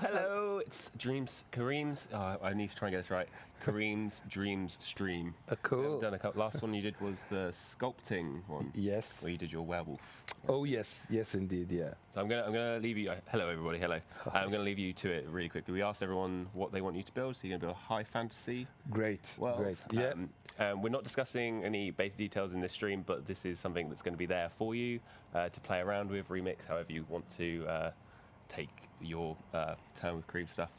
Hello. It's Kareem's. I need to try and get this right. Kareem's Dreams stream. Cool. Done a couple. Last one you did was the sculpting one. Yes. Where you did your werewolf. Oh yes, yes indeed, yeah. So I'm gonna leave you. Hello everybody. Hello. I'm gonna leave you to it really quickly. We asked everyone what they want you to build. So you're gonna build a high fantasy. Great. World. Great. Yeah. We're not discussing any beta details in this stream, but this is something that's going to be there for you to play around with, remix, however you want to take your turn with Kareem stuff.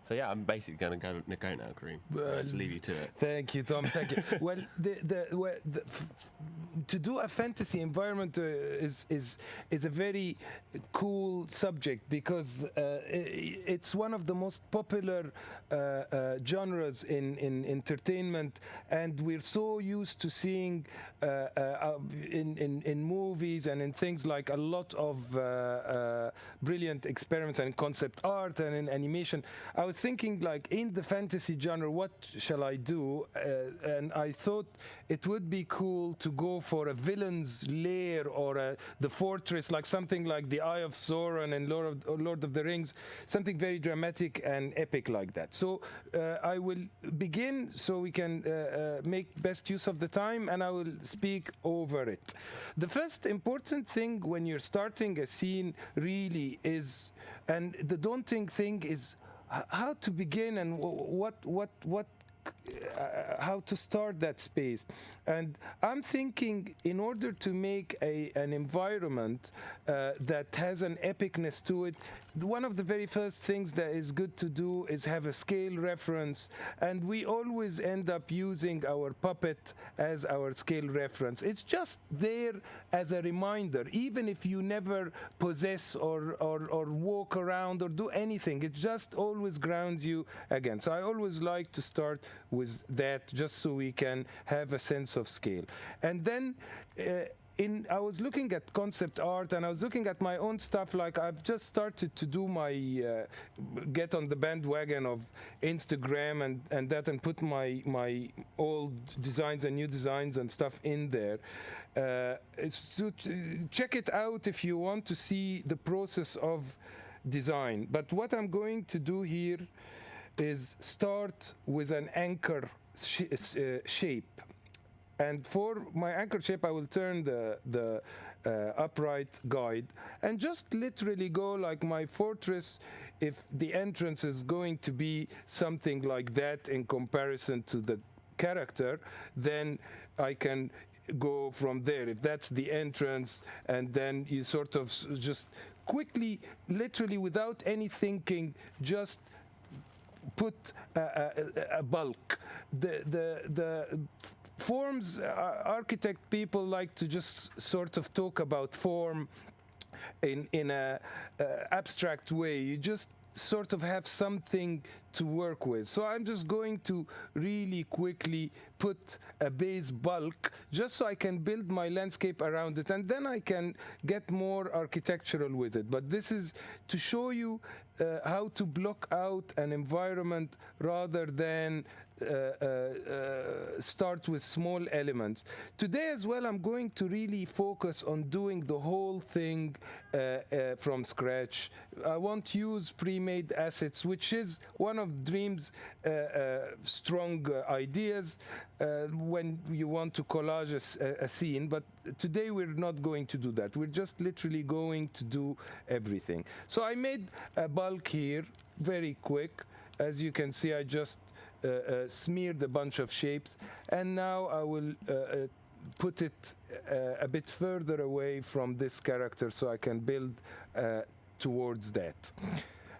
So yeah, I'm basically going to go now, Kareem. I'll just leave you to it. Thank you, Tom. Thank you. Well, to do a fantasy environment is a very cool subject because it's one of the most popular genres in entertainment, and we're so used to seeing in movies and in things like a lot of brilliant experiments and concept art and in animation. I was thinking, like, in the fantasy genre, what shall I do? And I thought it would be cool to go for a villain's lair or the fortress, like something like the Eye of Sauron and Lord of the Rings, something very dramatic and epic like that. So I will begin so we can make best use of the time, and I will speak over it. The first important thing when you're starting a scene really is, and the daunting thing is, how to begin and how to start that space. And I'm thinking, in order to make an environment that has an epicness to it, one of the very first things that is good to do is have a scale reference, and we always end up using our puppet as our scale reference. It's just there as a reminder, even if you never possess or walk around or do anything, it just always grounds you again. So I always like to start with that, just so we can have a sense of scale. And then I was looking at concept art, and I was looking at my own stuff. Like, I've just started to do my get on the bandwagon of Instagram and that, and put my old designs and new designs and stuff in there. So check it out if you want to see the process of design. But what I'm going to do here is start with an anchor shape. And for my anchor shape, I will turn the upright guide and just literally go like my fortress. If the entrance is going to be something like that in comparison to the character, then I can go from there. If that's the entrance, and then you sort of just quickly, literally without any thinking, just put a bulk. The forms, architect people like to just sort of talk about form in a abstract way. You just sort of have something to work with. So I'm just going to really quickly put a base bulk just so I can build my landscape around it, and then I can get more architectural with it. But this is to show you how to block out an environment rather than start with small elements. Today as well, I'm going to really focus on doing the whole thing from scratch. I won't use pre-made assets, which is one of Dream's strong ideas when you want to collage a scene. But today we're not going to do that. We're just literally going to do everything. So I made a bulk here very quick. As you can see, I just smeared a bunch of shapes, and now I will put it a bit further away from this character so I can build towards that.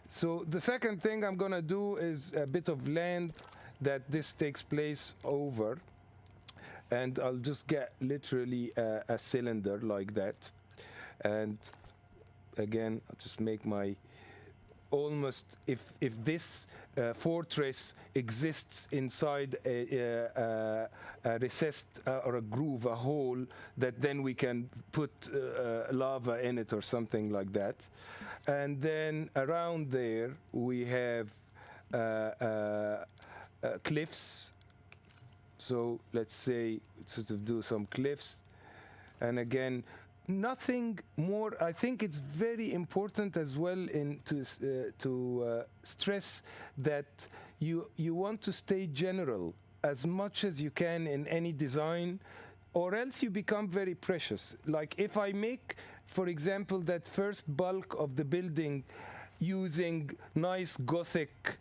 So the second thing I'm gonna do is a bit of land that this takes place over, and I'll just get literally a cylinder like that, and again I'll just make my almost, if this fortress exists inside a recessed or a groove, a hole, that then we can put lava in it or something like that. And then around there we have cliffs. So let's say sort of do some cliffs, and again nothing more. I think it's very important as well to stress that you want to stay general as much as you can in any design, or else you become very precious. Like if I make, for example, that first bulk of the building using nice Gothic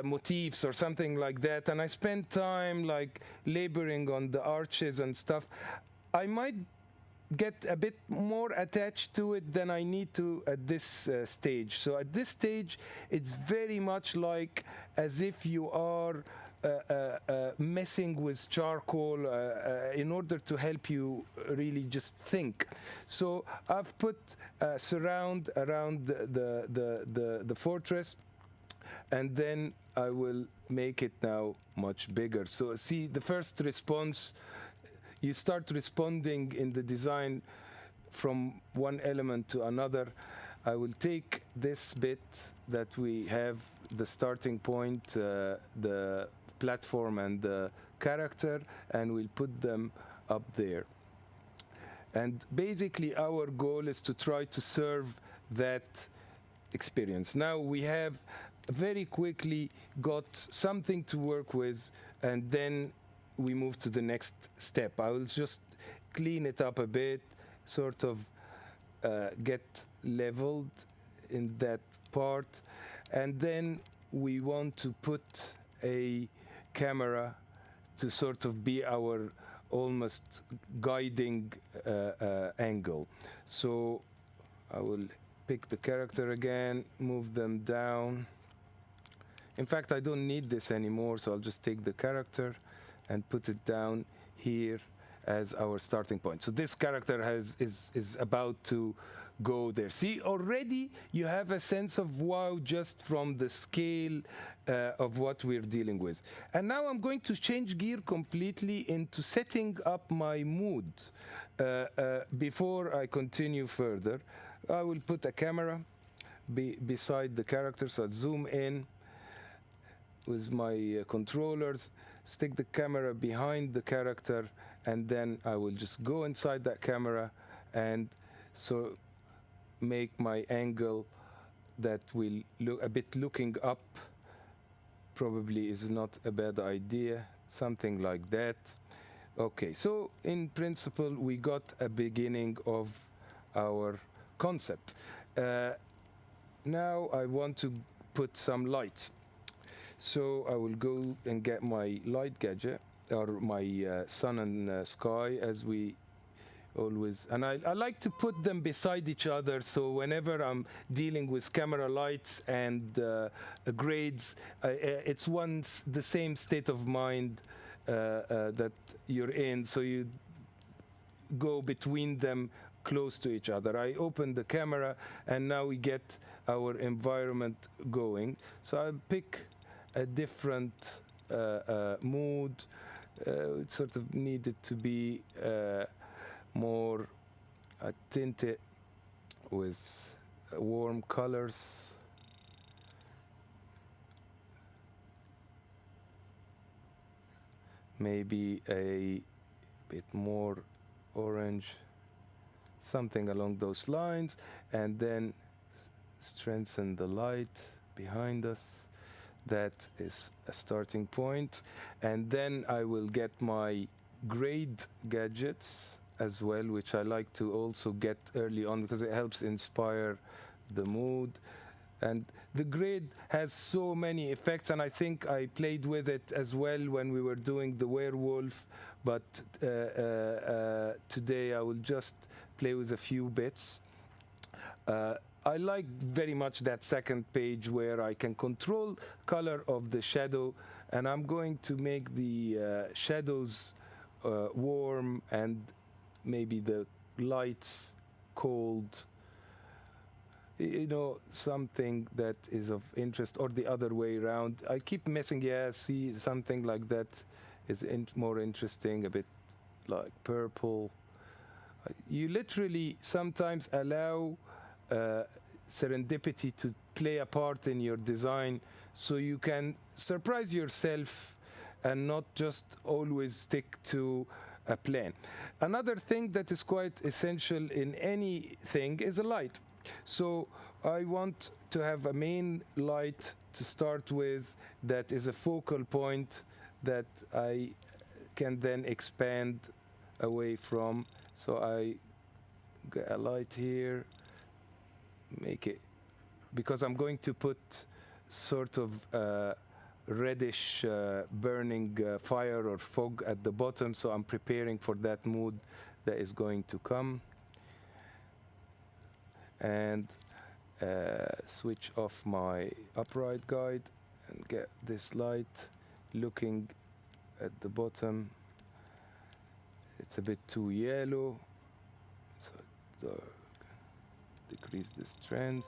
motifs or something like that, and I spend time like laboring on the arches and stuff, I might get a bit more attached to it than I need to at this stage. So at this stage, it's very much like as if you are messing with charcoal in order to help you really just think. So I've put a surround around the fortress, and then I will make it now much bigger. So see, the first response, you start responding in the design from one element to another. I will take this bit that we have, the starting point, the platform and the character, and we'll put them up there. And basically our goal is to try to serve that experience. Now we have very quickly got something to work with, and then we move to the next step. I will just clean it up a bit, sort of get leveled in that part, and then we want to put a camera to sort of be our almost guiding angle. So I will pick the character again, move them down. In fact, I don't need this anymore, so I'll just take the character and put it down here as our starting point. So this character is about to go there. See, already you have a sense of wow just from the scale of what we're dealing with. And now I'm going to change gear completely into setting up my mood. Before I continue further, I will put a camera beside the character, so I'll zoom in with my controllers, stick the camera behind the character, and then I will just go inside that camera and so make my angle that will look a bit looking up. Probably is not a bad idea, something like that. Okay, so in principle we got a beginning of our concept. Now I want to put some lights. So I will go and get my light gadget, or my sun and sky, as we always, and I like to put them beside each other, so whenever I'm dealing with camera lights and grades, it's once the same state of mind that you're in, so you go between them close to each other. I open the camera and now we get our environment going. So I'll pick a different mood. It sort of needed to be more tinted with warm colors. Maybe a bit more orange, something along those lines, and then strengthen the light behind us. That is a starting point. And then I will get my grade gadgets as well, which I like to also get early on because it helps inspire the mood. And the grade has so many effects, and I think I played with it as well when we were doing the werewolf, but today I will just play with a few bits. I like very much that second page where I can control color of the shadow, and I'm going to make the shadows warm and maybe the lights cold. You know, something that is of interest, or the other way around. I keep messing, yeah, see, something like that is more interesting, a bit like purple. You literally sometimes allow serendipity to play a part in your design, so you can surprise yourself and not just always stick to a plan. Another thing that is quite essential in anything is a light. So I want to have a main light to start with that is a focal point that I can then expand away from. So I get a light here, make it, because I'm going to put sort of reddish burning fire or fog at the bottom, so I'm preparing for that mood that is going to come. And switch off my upright guide and get this light looking at the bottom. It's a bit too yellow, so decrease the strands.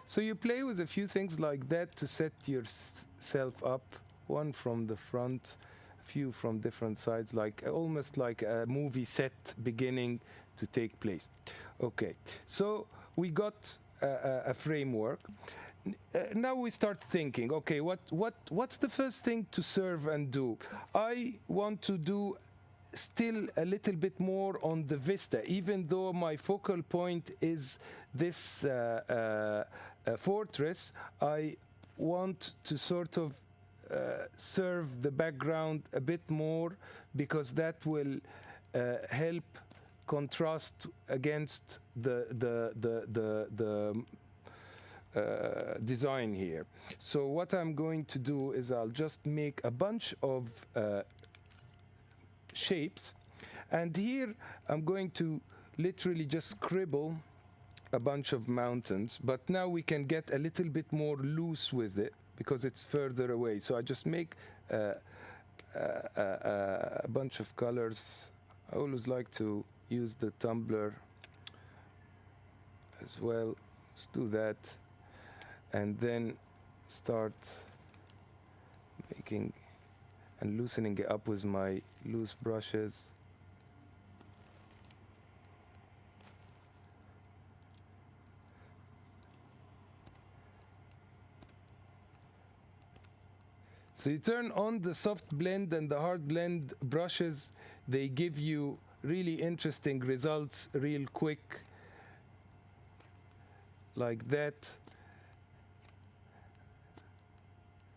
So you play with a few things like that to set yourself up, one from the front, a few from different sides, like almost like a movie set beginning to take place. Okay, so we got a framework. Now we start thinking, okay, what's the first thing to serve and do? I want to do still a little bit more on the vista, even though my focal point is this fortress. I want to sort of serve the background a bit more, because that will help contrast against the design here. So what I'm going to do is I'll just make a bunch of shapes, and here I'm going to literally just scribble a bunch of mountains, but now we can get a little bit more loose with it because it's further away. So I just make a bunch of colors. I always like to use the tumbler as well. Let's do that, and then start making and loosening it up with my loose brushes. So you turn on the soft blend and the hard blend brushes. They give you really interesting results real quick, like that.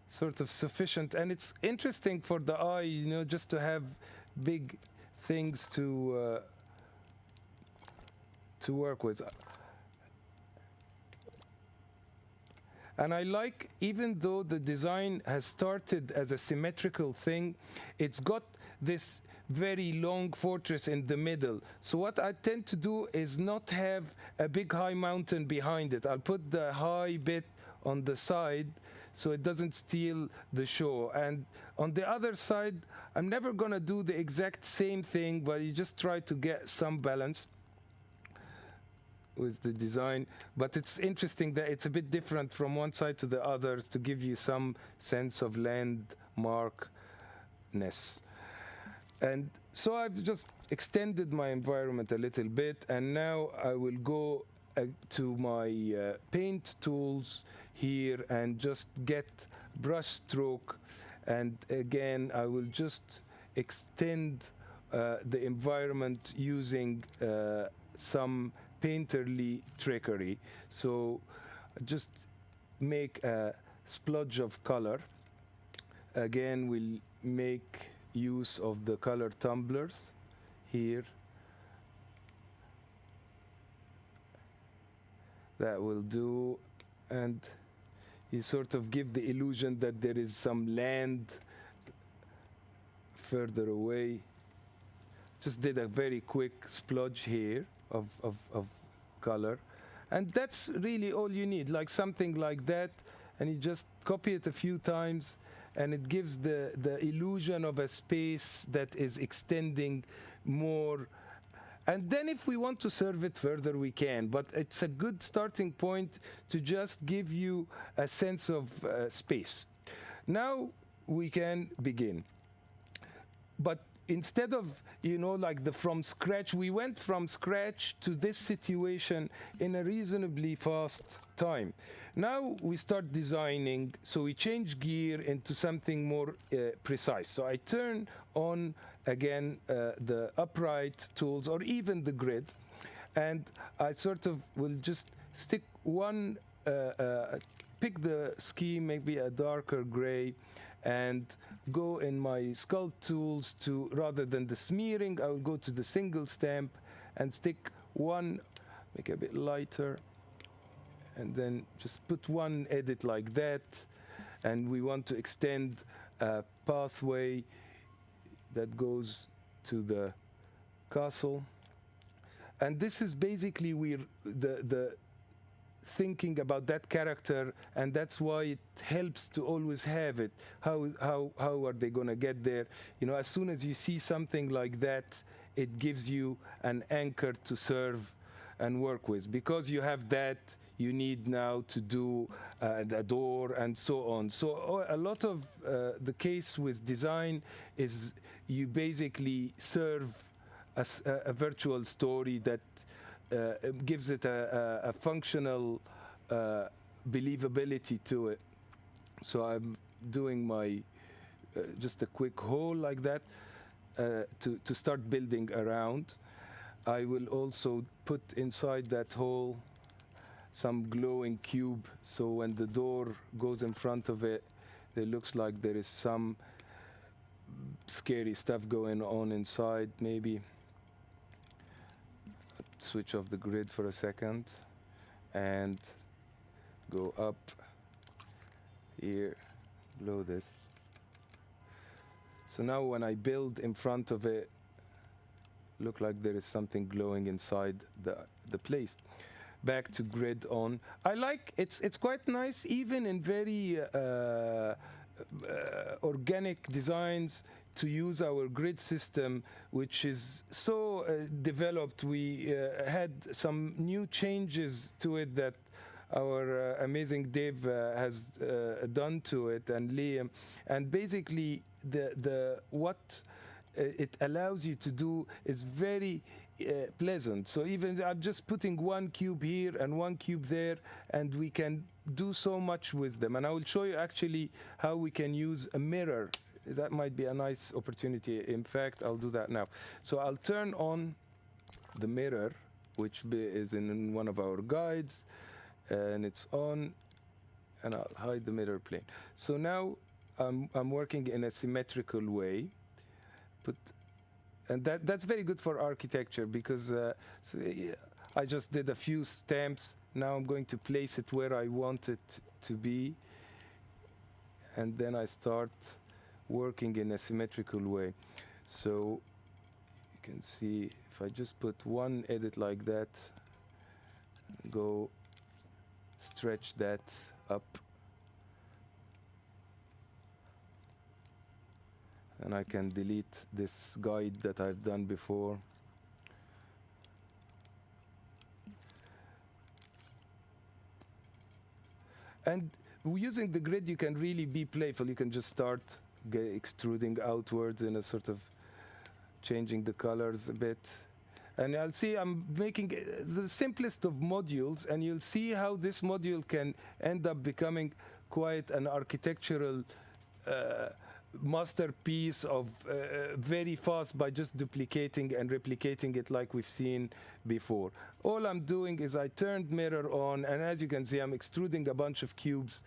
Sort of sufficient, and it's interesting for the eye, you know, just to have big things to work with. And I like, even though the design has started as a symmetrical thing, it's got this very long fortress in the middle. So what I tend to do is not have a big high mountain behind it. I'll put the high bit on the side so it doesn't steal the show. And on the other side, I'm never gonna do the exact same thing, but you just try to get some balance with the design. But it's interesting that it's a bit different from one side to the others to give you some sense of landmarkness. And so I've just extended my environment a little bit, and now I will go to my paint tools here and just get brush stroke, and again I will just extend the environment using some painterly trickery. So just make a splodge of color. Again, we'll make use of the color tumblers here. That will do, and you sort of give the illusion that there is some land further away. Just did a very quick splodge here of color, and that's really all you need, like something like that, and you just copy it a few times, and it gives the illusion of a space that is extending more. And then if we want to serve it further, we can, but it's a good starting point to just give you a sense of space. Now we can begin. But instead of, you know, like the from scratch, we went from scratch to this situation in a reasonably fast time. Now we start designing, so we change gear into something more precise. So I turn on again, the upright tools or even the grid. And I sort of will just stick one, pick the scheme, maybe a darker gray, and go in my sculpt tools to, rather than the smearing, I will go to the single stamp and stick one, make it a bit lighter, and then just put one edit like that. And we want to extend a pathway that goes to the castle. And this is basically where the thinking about that character, and that's why it helps to always have it. How are they going to get there? You know, as soon as you see something like that, it gives you an anchor to serve and work with. Because you have that, you need now to do a door and so on. So a lot of the case with design is you basically serve a virtual story that gives it a functional believability to it. So I'm doing my just a quick hole like that to start building around. I will also put inside that hole some glowing cube, so when the door goes in front of it, it looks like there is some scary stuff going on inside. Maybe switch off the grid for a second and go up here below this. So now when I build in front of it, look like there is something glowing inside the place. Back to grid on. I like it's quite nice even in very organic designs to use our grid system, which is so developed. We had some new changes to it that our amazing Dave has done to it, and Liam. And basically, the what it allows you to do is very pleasant. So even I'm just putting one cube here and one cube there, and we can do so much with them. And I will show you actually how we can use a mirror. That might be a nice opportunity. In fact, I'll do that now. So I'll turn on the mirror, which is in one of our guides, and it's on, and I'll hide the mirror plane. So now I'm working in a symmetrical way, and that's very good for architecture because I just did a few stamps. Now I'm going to place it where I want it to be, and then I start working in a symmetrical way. So you can see if I just put one edit like that, go stretch that up, and I can delete this guide that I've done before. And using the grid, you can really be playful. You can just start extruding outwards in a sort of changing the colors a bit. And I'll see I'm making the simplest of modules, and you'll see how this module can end up becoming quite an architectural masterpiece of very fast by just duplicating and replicating it like we've seen before. All I'm doing is I turned mirror on, and as you can see, I'm extruding a bunch of cubes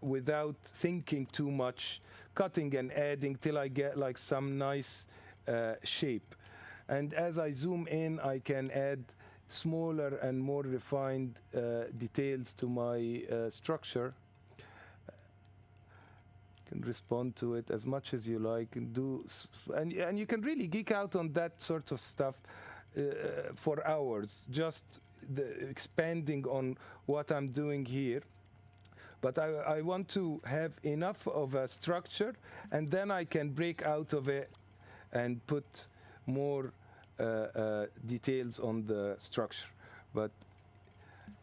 without thinking too much, cutting and adding till I get like some nice shape. And as I zoom in, I can add smaller and more refined details to my structure. Can respond to it as much as you like and do, and you can really geek out on that sort of stuff for hours, just expanding on what I'm doing here. But I want to have enough of a structure, and then I can break out of it and put more details on the structure. But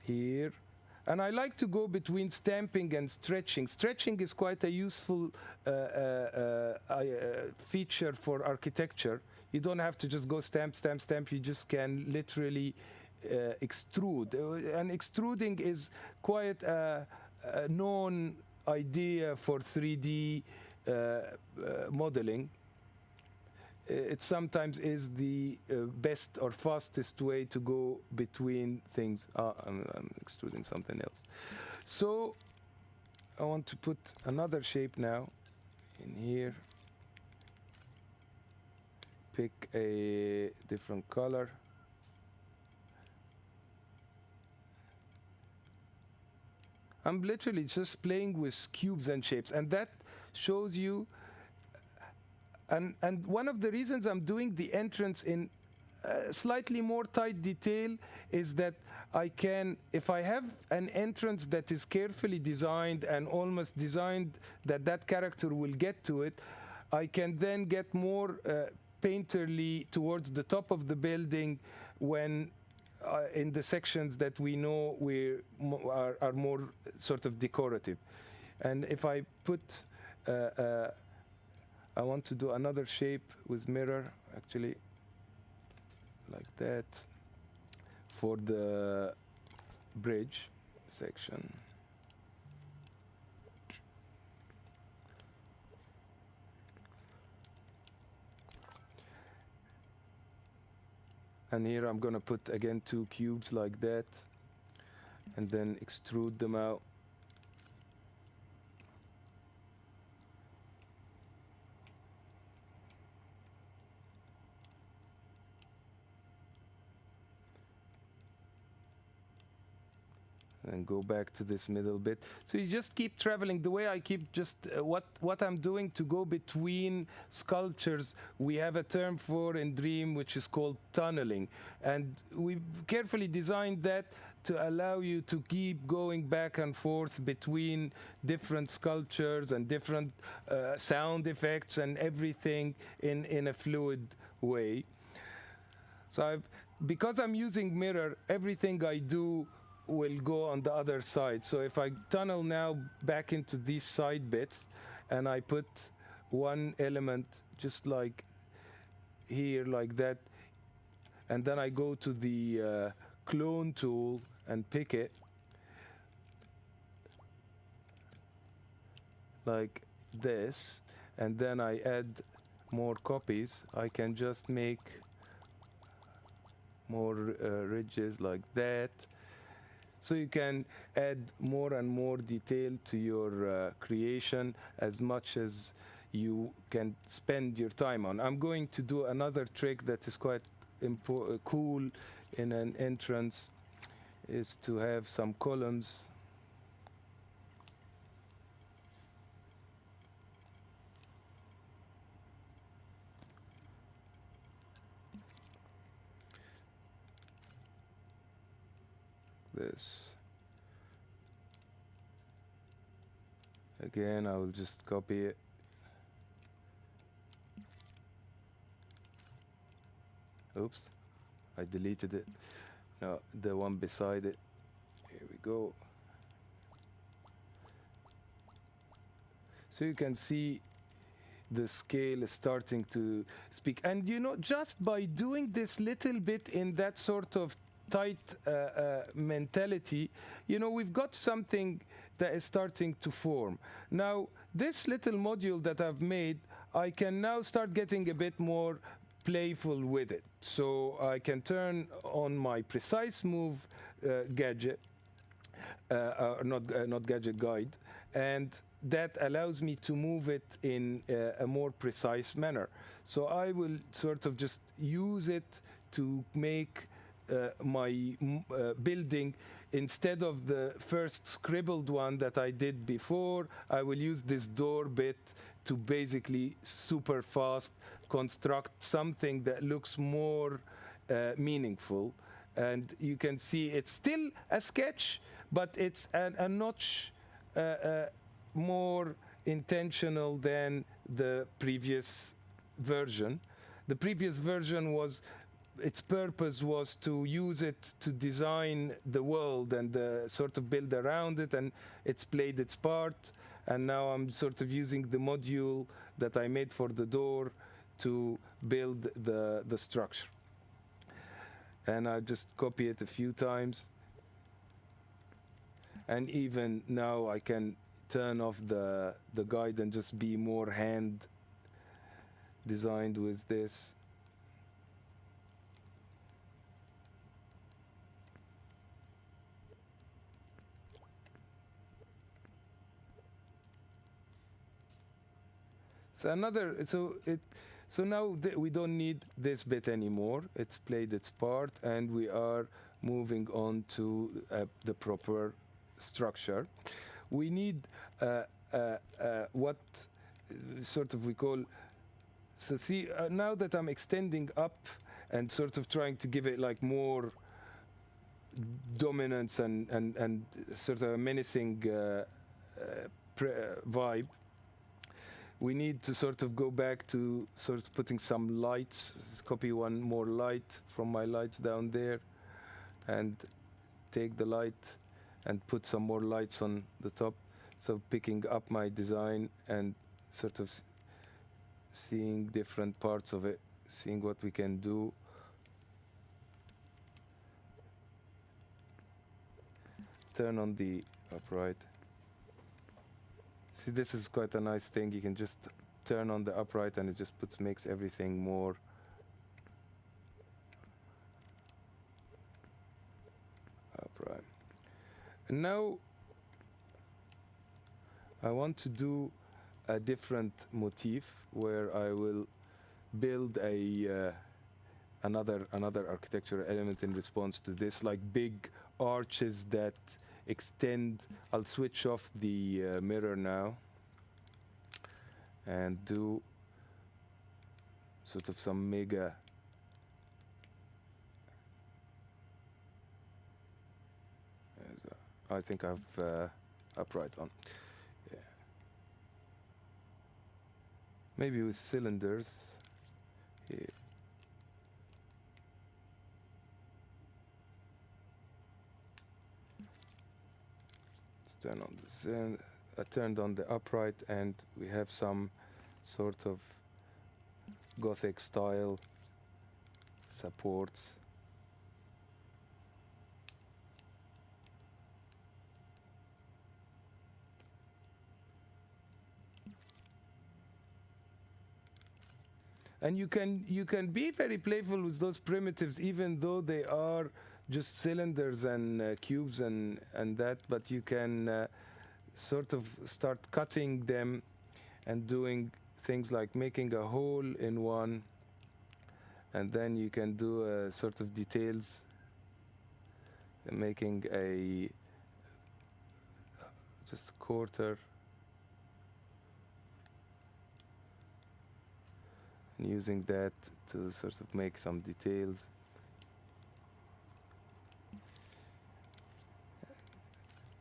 here, and I like to go between stamping and stretching. Stretching is quite a useful feature for architecture. You don't have to just go stamp, stamp, stamp. You just can literally extrude. And extruding is quite a known idea for 3D modeling. it sometimes is the best or fastest way to go between things. I'm extruding something else. So I want to put another shape now in here. Pick a different color. I'm literally just playing with cubes and shapes, and that shows you. And one of the reasons I'm doing the entrance in slightly more tight detail is that I can, if I have an entrance that is carefully designed and almost designed that that character will get to it, I can then get more painterly towards the top of the building when in the sections that we know are more sort of decorative. And if I put, I want to do another shape with mirror, actually, like that, for the bridge section. And here I'm gonna put again 2 cubes like that, and then extrude them out. And go back to this middle bit. So you just keep traveling. The way I keep just what I'm doing to go between sculptures, we have a term for in Dream which is called tunneling, and we carefully designed that to allow you to keep going back and forth between different sculptures and different sound effects and everything in a fluid way. So because I'm using mirror, everything I do will go on the other side. So if I tunnel now back into these side bits and I put one element just like here, like that, and then I go to the clone tool and pick it like this, and then I add more copies, I can just make more ridges like that. So you can add more and more detail to your creation as much as you can spend your time on. I'm going to do another trick that is quite cool in an entrance, is to have some columns. This. Again, I will just copy it. Oops, I deleted it. No, the one beside it. Here we go. So you can see the scale is starting to speak. And you know, just by doing this little bit in that sort of tight mentality, you know, we've got something that is starting to form. Now, this little module that I've made, I can now start getting a bit more playful with it. So I can turn on my precise move gadget, not gadget guide, and that allows me to move it in a more precise manner. So I will sort of just use it to make my building, instead of the first scribbled one that I did before, I will use this door bit to basically super fast construct something that looks more meaningful. And you can see it's still a sketch, but it's a notch more intentional than the previous version. The previous version was, its purpose was to use it to design the world and sort of build around it, and it's played its part. And now I'm sort of using the module that I made for the door to build the structure. And I just copy it a few times. And even now I can turn off the guide and just be more hand designed with this. So now we don't need this bit anymore. It's played its part, and we are moving on to the proper structure. We need what sort of we call. So see, now that I'm extending up and sort of trying to give it like more dominance and sort of a menacing vibe, we need to sort of go back to sort of putting some lights. Let's copy one more light from my lights down there and take the light and put some more lights on the top. So picking up my design and sort of seeing different parts of it, seeing what we can do. Turn on the upright. See, this is quite a nice thing. You can just turn on the upright and it just makes everything more upright. And now I want to do a different motif where I will build another architectural element in response to this, like big arches that extend. I'll switch off the mirror now and do sort of some mega I think I've upright on. Yeah. Maybe with cylinders here. Turn on the I turned on the upright, and we have some sort of Gothic style supports. And you can be very playful with those primitives, even though they are just cylinders and cubes and that, but you can sort of start cutting them and doing things like making a hole in one, and then you can do sort of details, making a just a quarter and using that to sort of make some details.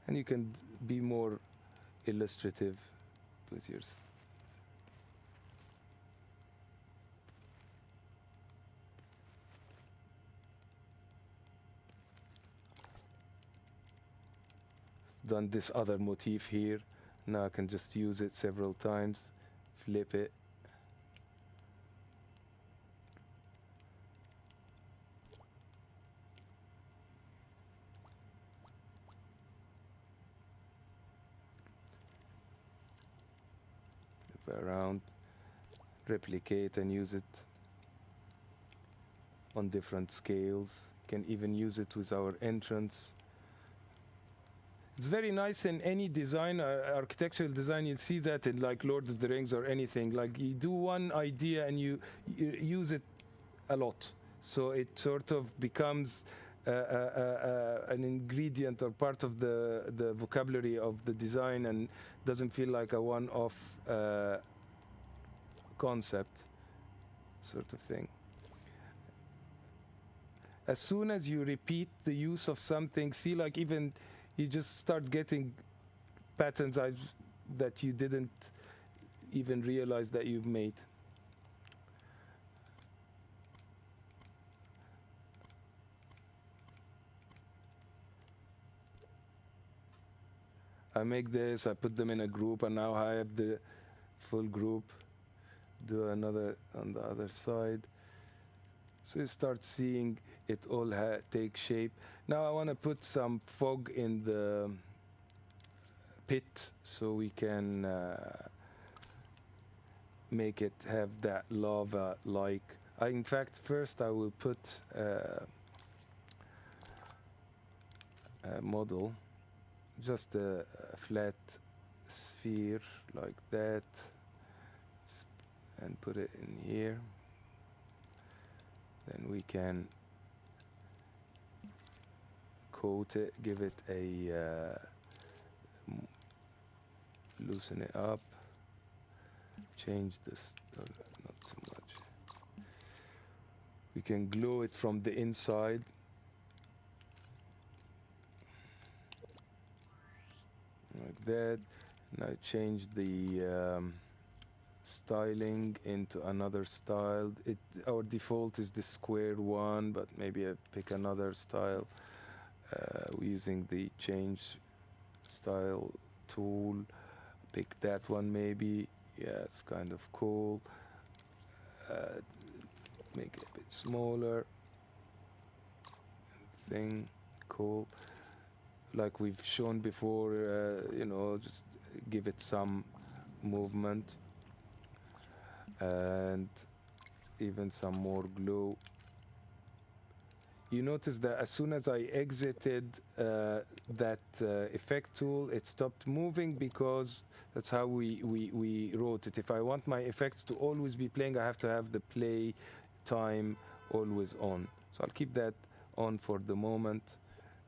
And you can be more illustrative with yours. Done this other motif here. Now I can just use it several times, flip it. Around, replicate and use it on different scales. Can even use it with our entrance. It's very nice in any design, architectural design. You see that in like Lord of the Rings or anything. Like you do one idea and you use it a lot, so it sort of becomes an ingredient or part of the vocabulary of the design, and doesn't feel like a one-off concept sort of thing. As soon as you repeat the use of something, see, like even you just start getting patterns that you didn't even realize that you've made. I make this, I put them in a group, and now I have the full group. Do another on the other side. So you start seeing it all take shape. Now I want to put some fog in the pit so we can make it have that lava like. In fact, first I will put a model, just a flat sphere like that, and put it in here. Then we can coat it, give it a loosen it up, change this, not too much. We can glue it from the inside. Like that. Now change the styling into another style. Our default is the square one, but maybe I pick another style using the change style tool. Pick that one maybe. Yeah, it's kind of cool. Make it a bit smaller. Thing cool. Like we've shown before, just give it some movement and even some more glow. You notice that as soon as I exited that effect tool, it stopped moving because that's how we wrote it. If I want my effects to always be playing, I have to have the play time always on. So I'll keep that on for the moment.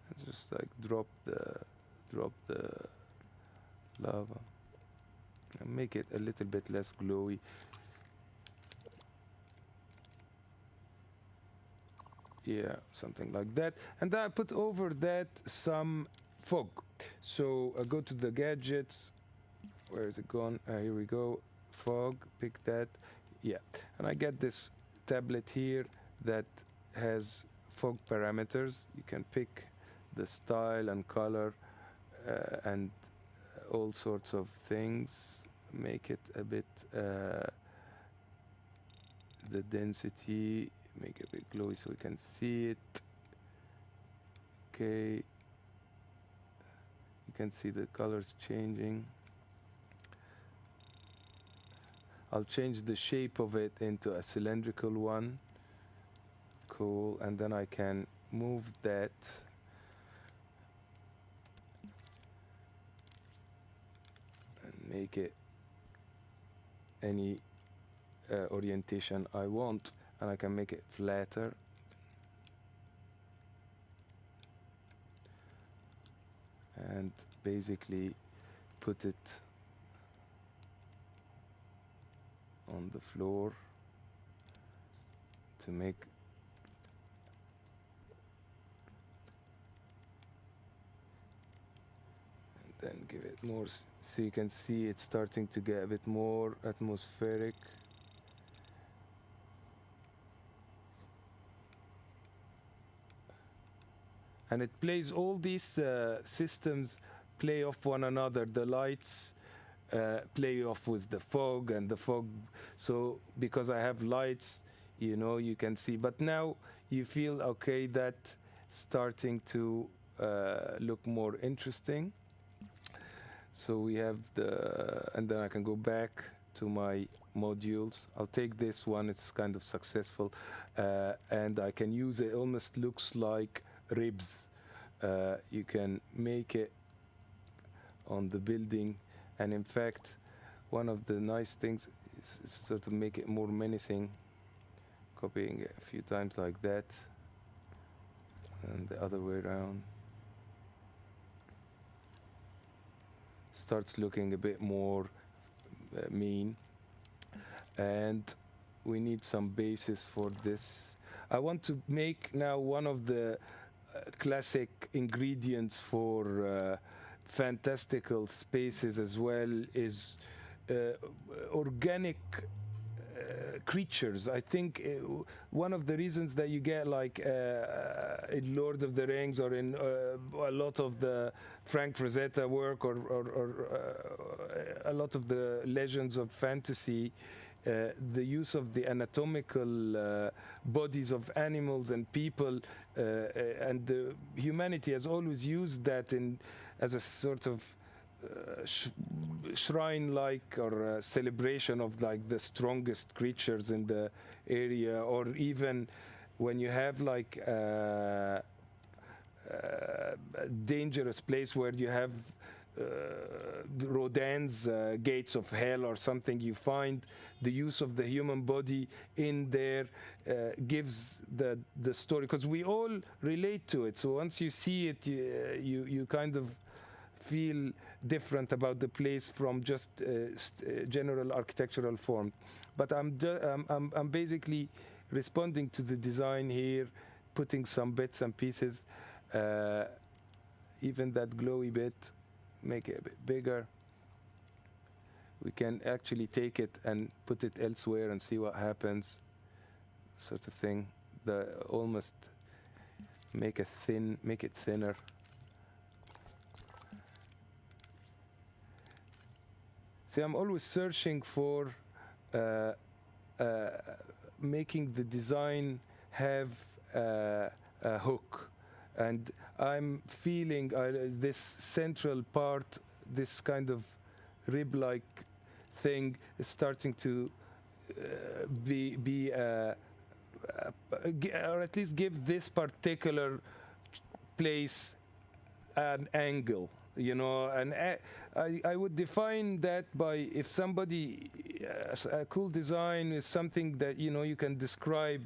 And just like drop the lava and make it a little bit less glowy. Yeah, something like that. And then I put over that some fog. So I go to the gadgets. Where is it gone? Here we go. Fog, pick that. Yeah, and I get this tablet here that has fog parameters. You can pick the style and color and all sorts of things. Make it a bit the density, make it a bit glowy so we can see it. Okay, you can see the colors changing. I'll change the shape of it into a cylindrical one. Cool, and then I can move that and make it any orientation I want, and I can make it flatter. And basically put it on the floor to make and then give it more so you can see it's starting to get a bit more atmospheric. And it plays all these systems play off one another. The lights play off with the fog, and the fog, so because I have lights, you can see, but now you feel okay, that starting to look more interesting. So we have and then I can go back to my modules. I'll take this one, it's kind of successful, and I can use it. Almost looks like ribs. You can make it on the building. And in fact, one of the nice things is sort of make it more menacing, copying it a few times like that, and the other way around. Starts looking a bit more mean. And we need some basis for this. I want to make now one of the classic ingredients for fantastical spaces as well is organic creatures. I think one of the reasons that you get like in Lord of the Rings or in a lot of the Frank Frazetta work or a lot of the legends of fantasy, the use of the anatomical bodies of animals and people, and the humanity has always used that as a sort of shrine-like or celebration of like the strongest creatures in the area, or even when you have like a dangerous place where you have Rodin's gates of hell or something, you find the use of the human body in there gives the story, because we all relate to it. So once you see it, you kind of feel different about the place from just general architectural form. But I'm basically responding to the design here, putting some bits and pieces, even that glowy bit, make it a bit bigger. We can actually take it and put it elsewhere and see what happens, sort of thing. Almost make it thinner. See, I'm always searching for making the design have a hook, and I'm feeling this central part, this kind of rib-like thing is starting to be or at least give this particular place an angle, you know. And I would define that by, if somebody a cool design is something that, you know, you can describe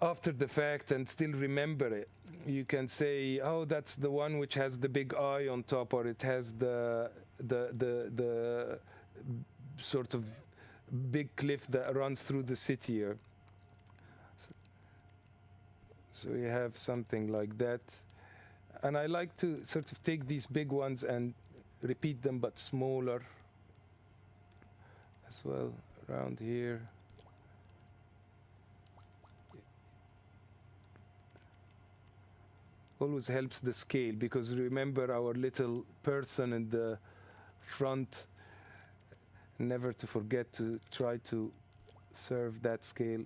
after the fact and still remember it. You can say, oh, that's the one which has the big eye on top, or it has the sort of big cliff that runs through the city here. So you have something like that. And I like to sort of take these big ones and repeat them, but smaller as well around here. Always helps the scale, because remember our little person in the front, never to forget to try to serve that scale.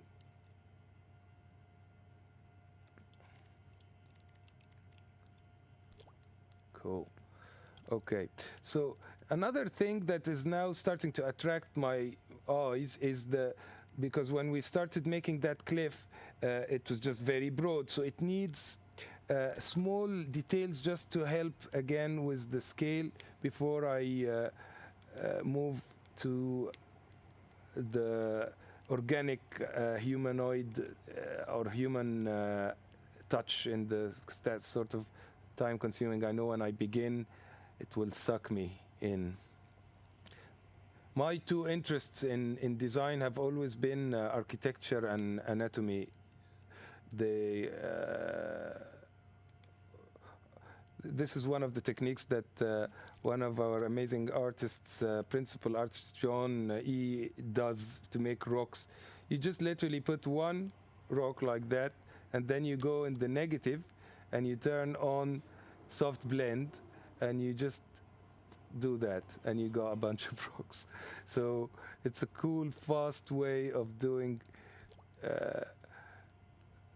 Cool. Okay, so another thing that is now starting to attract my eyes is because when we started making that cliff, it was just very broad, so it needs small details just to help again with the scale before I move to the organic humanoid or human touch in the, 'cause that's sort of time consuming. I know when I begin it will suck me in. My two interests in design have always been architecture and anatomy. This is one of the techniques that one of our amazing artists, principal artist John E. does to make rocks. You just literally put one rock like that, and then you go in the negative and you turn on soft blend, and you just do that, and you got a bunch of rocks. So it's a cool, fast way of doing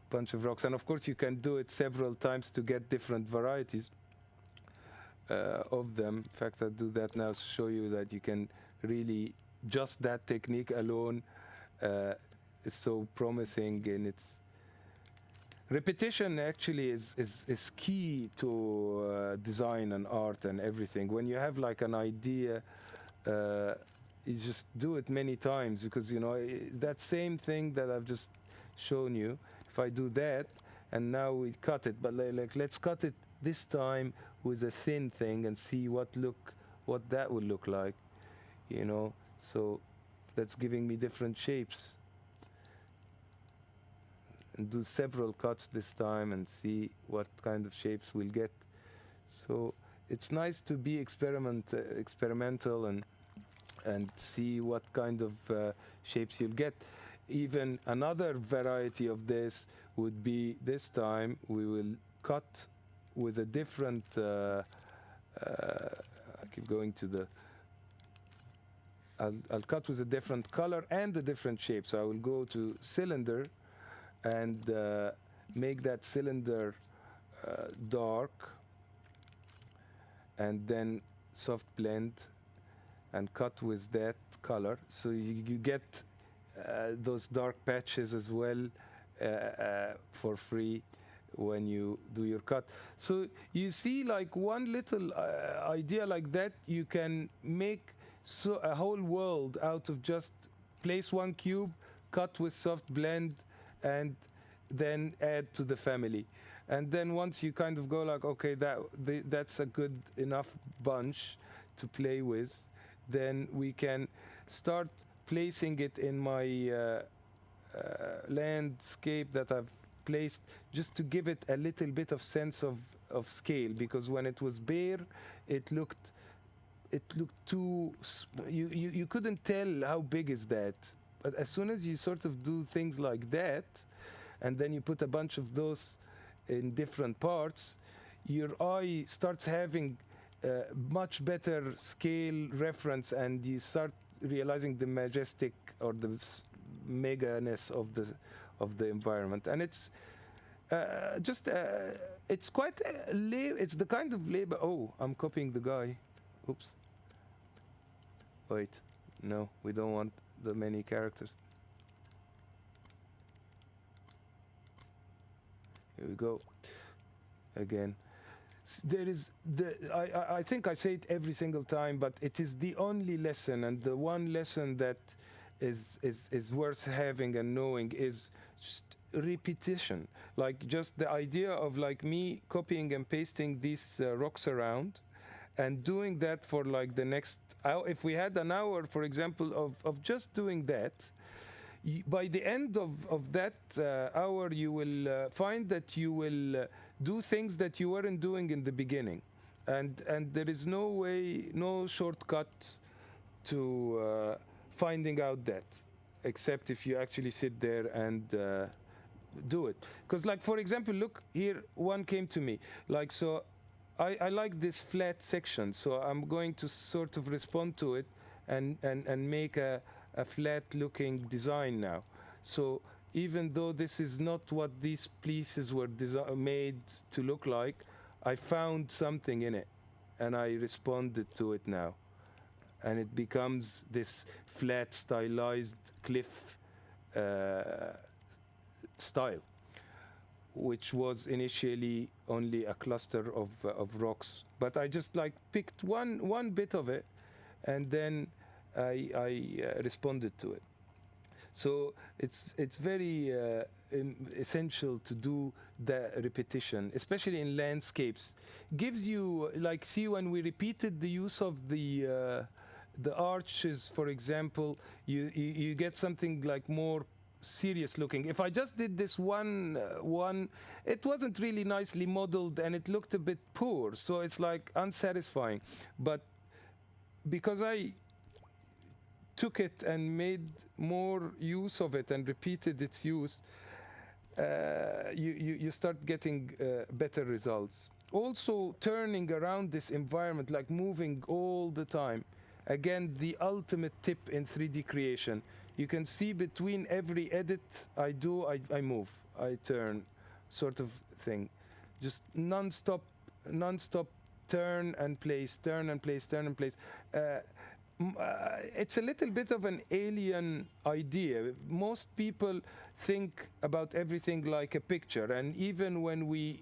bunch of rocks. And of course you can do it several times to get different varieties of them. In fact, I'll do that now to show you that you can really, just that technique alone is so promising in its repetition. Actually is key to design and art and everything. When you have like an idea, you just do it many times, because you know that same thing that I've just shown you. If I do that and now we cut it, but like let's cut it this time with a thin thing and see what that will look like, you know. So that's giving me different shapes, and do several cuts this time and see what kind of shapes we'll get. So it's nice to be experimental and see what kind of shapes you'll get. Even another variety of this would be, this time we will cut with a different I keep going to the I'll cut with a different color and a different shape. So I will go to cylinder and make that cylinder dark, and then soft blend and cut with that color. So you get those dark patches as well for free when you do your cut. So you see, like one little idea like that, you can make a whole world out of just place one cube, cut with soft blend, and then add to the family. And then once you kind of go like, okay, that's a good enough bunch to play with, then we can start placing it in my landscape that I've placed, just to give it a little bit of sense of scale, because when it was bare, it looked too you couldn't tell how big is that. But as soon as you sort of do things like that, and then you put a bunch of those in different parts, your eye starts having much better scale reference, and you start realizing the majestic or the meganess of the environment. And it's it's quite it's the kind of labor. Oh, I'm copying the guy. Oops. Wait, no, we don't want the many characters. Here we go. Again. There is I think I say it every single time, but it is the only lesson, and the one lesson that is worth having and knowing is just repetition. Like just the idea of like me copying and pasting these rocks around, and doing that for like the next hour. If we had an hour, for example, of just doing that, by the end of that hour, you will find that you will do things that you weren't doing in the beginning. And there is no way, no shortcut to finding out that, except if you actually sit there and do it. Because like, for example, look here, one came to me. Like, so I like this flat section, so I'm going to sort of respond to it and make a flat looking design now. So even though this is not what these pieces were made to look like, I found something in it and I responded to it now. And it becomes this flat stylized cliff style, which was initially only a cluster of rocks. But I just like picked one bit of it, and then I responded to it. So it's very essential to do the repetition, especially in landscapes. Gives you, like, see, when we repeated the use of the arches, for example, you get something like more serious looking. If I just did this one, it wasn't really nicely modeled and it looked a bit poor, so it's like unsatisfying. But because I took it and made more use of it and repeated its use, you start getting better results. Also, turning around this environment, like moving all the time. Again, the ultimate tip in 3D creation. You can see between every edit I do, I move, I turn, sort of thing. Just non-stop turn and place, turn and place, turn and place. It's a little bit of an alien idea. Most people think about everything like a picture, and even when we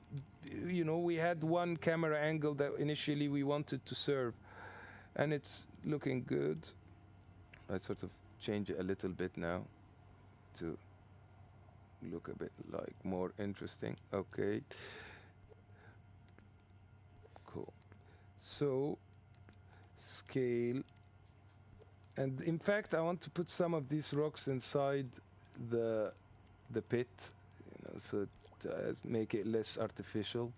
had one camera angle that initially we wanted to serve, and it's looking good. I sort of change it a little bit now to look a bit like more interesting. Okay, cool. So scale. And in fact, I want to put some of these rocks inside the pit, so to make it less artificial.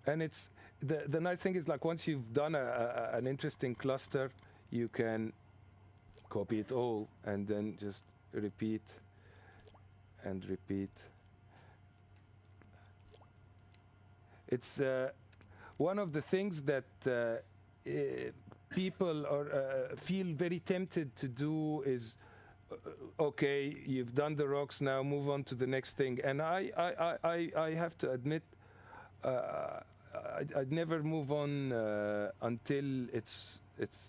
And it's the nice thing is, like, once you've done an interesting cluster, you can copy it all and then just repeat and repeat. It's one of the things that people feel very tempted to do is okay, you've done the rocks, now move on to the next thing. And I have to admit, I'd never move on until it's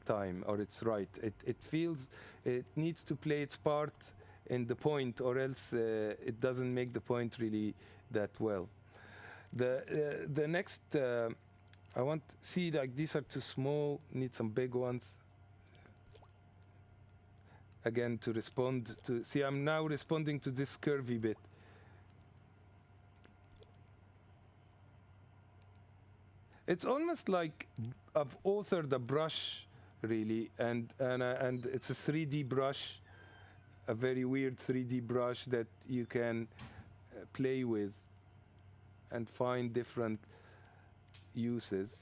time or it's right. It feels it needs to play its part in the point, or else it doesn't make the point really that well. The next I want see, like, these are too small. Need some big ones. Again, to respond to see, I'm now responding to this curvy bit. It's almost like I've authored a brush, really, and it's a 3D brush, a very weird 3D brush that you can play with and find different uses.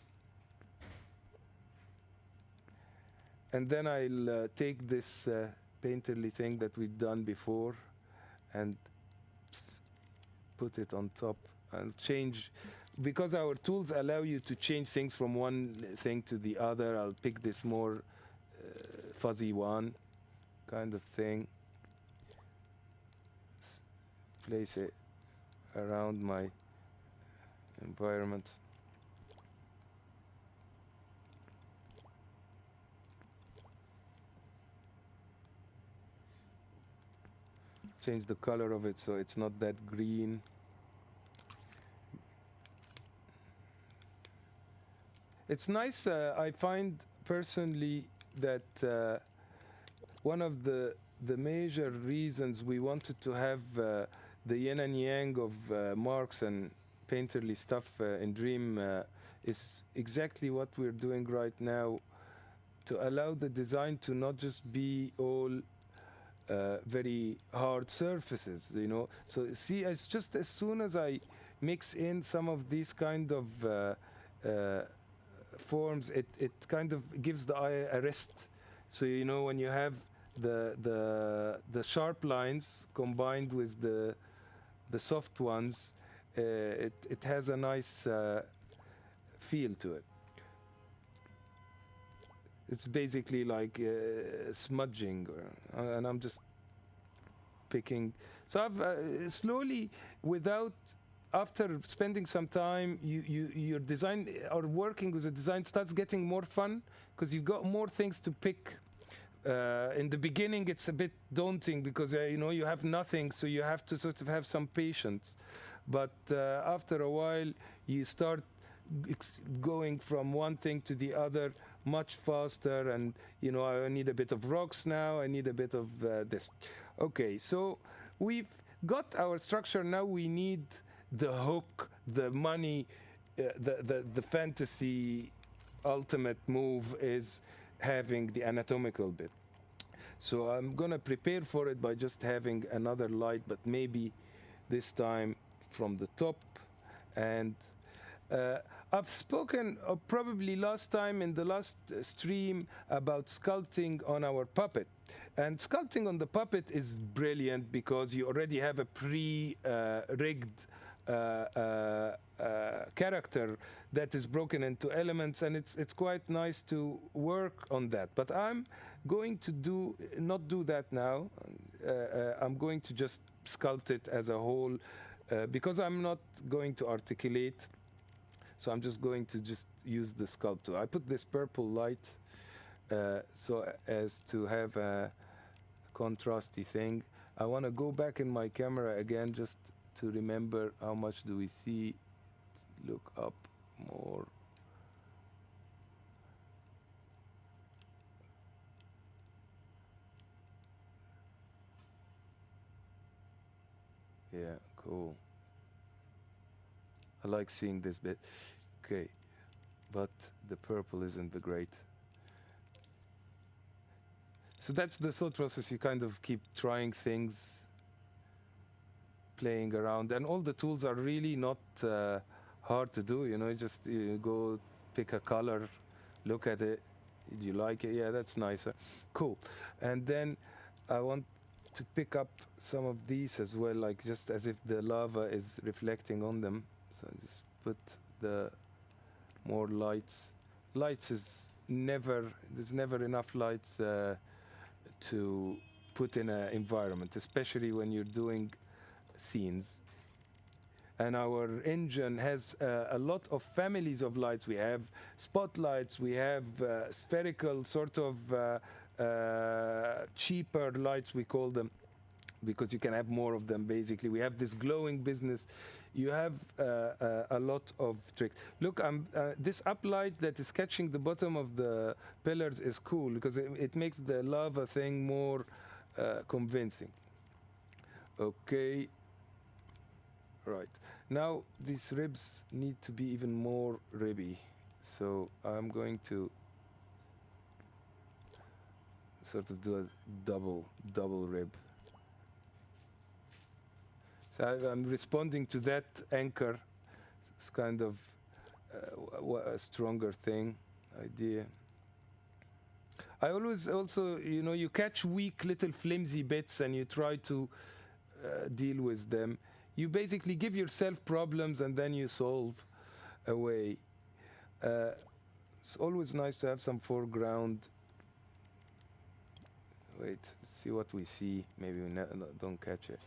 And then I'll take this painterly thing that we've done before and put it on top. I'll change, because our tools allow you to change things from one thing to the other. I'll pick this more fuzzy one kind of thing. Place it around my environment. Change the color of it so it's not that green. It's nice, I find personally that one of the major reasons we wanted to have the yin and yang of marks and painterly stuff in Dream is exactly what we're doing right now, to allow the design to not just be all very hard surfaces, you know. So see, it's just as soon as I mix in some of these kind of forms, it kind of gives the eye a rest. So, you know, when you have the sharp lines combined with the soft ones, it has a nice feel to it. It's basically like smudging, and I'm just picking. So I've slowly, without, after spending some time, your design or working with a design starts getting more fun, because you've got more things to pick. In the beginning, it's a bit daunting because you know, you have nothing, so you have to sort of have some patience. But after a while, you start going from one thing to the other much faster, and you know, I need a bit of rocks now, I need a bit of this. Okay, so we've got our structure. Now we need the hook, the money, the fantasy ultimate move is having the anatomical bit. So I'm gonna prepare for it by just having another light, but maybe this time from the top. And I've spoken probably last time in the last stream about sculpting on our puppet. And sculpting on the puppet is brilliant because you already have a pre-rigged character that is broken into elements, and it's quite nice to work on that. But I'm going to not do that now. I'm going to just sculpt it as a whole because I'm not going to articulate. So I'm just going to just use the sculptor. I put this purple light so as to have a contrasty thing. I want to go back in my camera again just to remember how much do we see. Look up more. Yeah, cool. I like seeing this bit. Okay, but the purple isn't the great. So that's the thought process. You kind of keep trying things, playing around, and all the tools are really not hard to do. You know, you go pick a color, look at it. Do you like it? Yeah, that's nicer. Cool. And then I want to pick up some of these as well, like just as if the lava is reflecting on them. So I just put the more lights. Lights is never, there's never enough lights to put in an environment, especially when you're doing scenes. And our engine has a lot of families of lights. We have spotlights, we have spherical sort of cheaper lights, we call them, because you can have more of them basically. We have this glowing business. You have a lot of tricks. Look, this uplight that is catching the bottom of the pillars is cool because it makes the lava thing more convincing. Okay. Right. Now these ribs need to be even more ribby. So I'm going to sort of do a double rib. So I'm responding to that anchor. It's kind of a stronger thing idea. I always also, you catch weak little flimsy bits and you try to deal with them. You basically give yourself problems and then you solve a way. It's always nice to have some foreground. Wait, let's see what we see. Maybe we don't catch it.